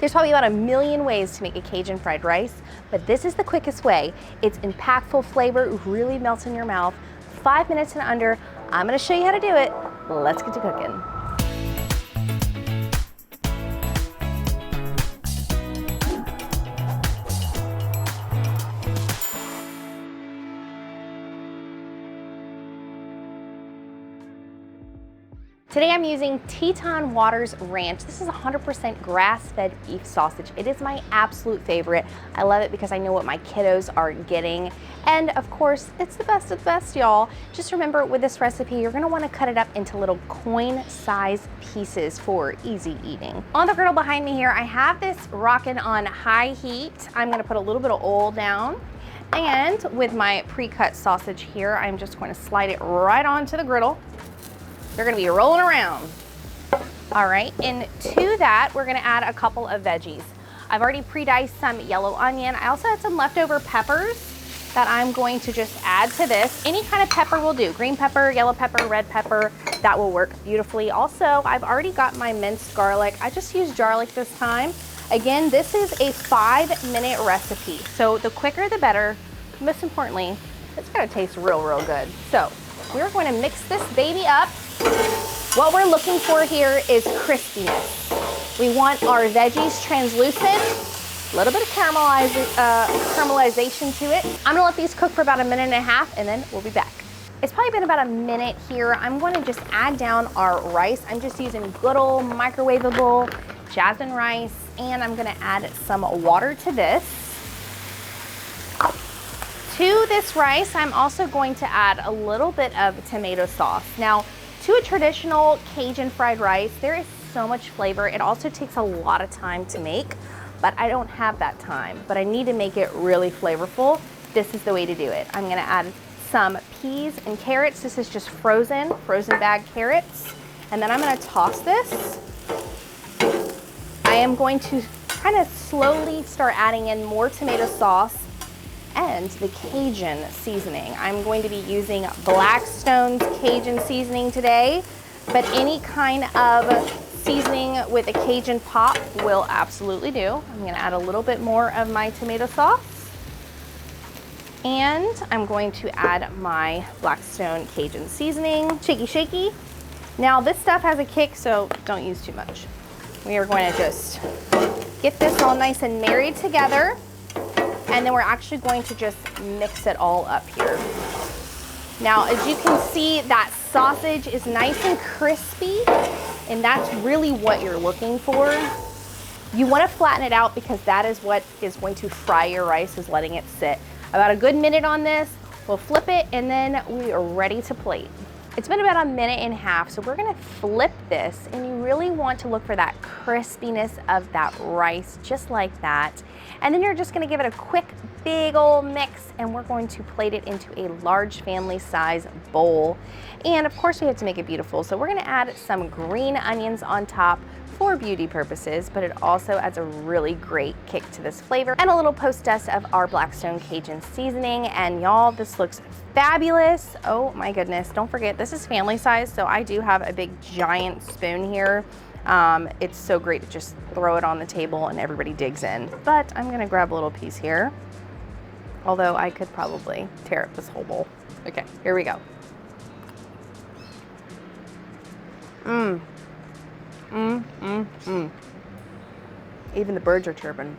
There's probably about a million ways to make a Cajun fried rice, but this is the quickest way. It's impactful flavor, really melts in your mouth. 5 minutes and under. I'm gonna show you how to do it. Let's get to cooking. Today I'm using Teton Waters Ranch. This is 100% grass-fed beef sausage. It is my absolute favorite. I love it because I know what my kiddos are getting. And of course, it's the best of the best, y'all. Just remember with this recipe, you're gonna wanna cut it up into little coin-sized pieces for easy eating. On the griddle behind me here, I have this rocking on high heat. I'm gonna put a little bit of oil down. And with my pre-cut sausage here, I'm just going to slide it right onto the griddle. They're gonna be rolling around. All right, into that, we're gonna add a couple of veggies. I've already pre-diced some yellow onion. I also had some leftover peppers that I'm going to just add to this. Any kind of pepper will do. Green pepper, yellow pepper, red pepper, that will work beautifully. Also, I've already got my minced garlic. I just used garlic this time. Again, this is a 5-minute recipe. So the quicker the better. Most importantly, it's gonna taste real, real good. So we're going to mix this baby up. What we're looking for here is crispiness. We want our veggies translucent, a little bit of caramelization to it. I'm gonna let these cook for about 1.5 minutes and then we'll be back. It's probably been about a minute here. I'm gonna just add down our rice. I'm just using good old microwavable jasmine rice, and I'm gonna add some water to this. To this rice, I'm also going to add a little bit of tomato sauce. Now, to a traditional Cajun fried rice, there is so much flavor. It also takes a lot of time to make, but I don't have that time. But I need to make it really flavorful. This is the way to do it. I'm gonna add some peas and carrots. This is just frozen bag carrots. And then I'm gonna toss this. I am going to kind of slowly start adding in more tomato sauce and the Cajun seasoning. I'm going to be using Blackstone's Cajun Seasoning today, but any kind of seasoning with a Cajun pop will absolutely do. I'm gonna add a little bit more of my tomato sauce, and I'm going to add my Blackstone Cajun Seasoning. Shaky, shaky. Now this stuff has a kick, so don't use too much. We are going to just get this all nice and married together. And then we're actually going to just mix it all up here. Now, as you can see, that sausage is nice and crispy, and that's really what you're looking for. You want to flatten it out because that is what is going to fry your rice, is letting it sit. About a good minute on this, we'll flip it, and then we are ready to plate. It's been about 1.5 minutes, so we're gonna flip this, and you really want to look for that crispiness of that rice, just like that. And then you're just gonna give it a quick, big old mix, and we're going to plate it into a large family size bowl. And of course we have to make it beautiful, so we're gonna add some green onions on top for beauty purposes, but it also adds a really great kick to this flavor, and a little post dust of our Blackstone Cajun Seasoning. And y'all, this looks fabulous. Oh my goodness, don't forget, this is family size, so I do have a big giant spoon here. It's so great to just throw it on the table and everybody digs in. But I'm gonna grab a little piece here, although I could probably tear up this whole bowl. Okay, here we go. Even the birds are chirping.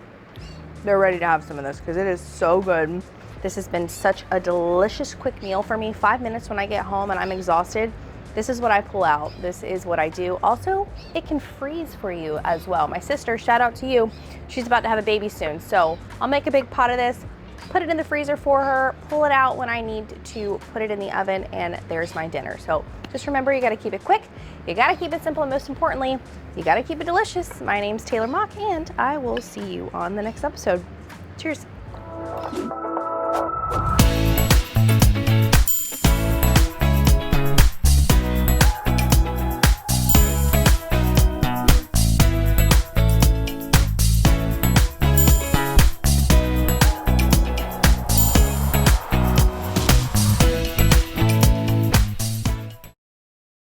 They're ready to have some of this because it is so good. This has been such a delicious quick meal for me. 5 minutes when I get home and I'm exhausted, this is what I pull out. This is what I do. Also, it can freeze for you as well. My sister, shout out to you, she's about to have a baby soon. So I'll make a big pot of this, put it in the freezer for her, pull it out when I need to put it in the oven, and there's my dinner. So just remember, you gotta keep it quick, you gotta keep it simple, and most importantly, you gotta keep it delicious. My name's Taylor Mock, and I will see you on the next episode. Cheers.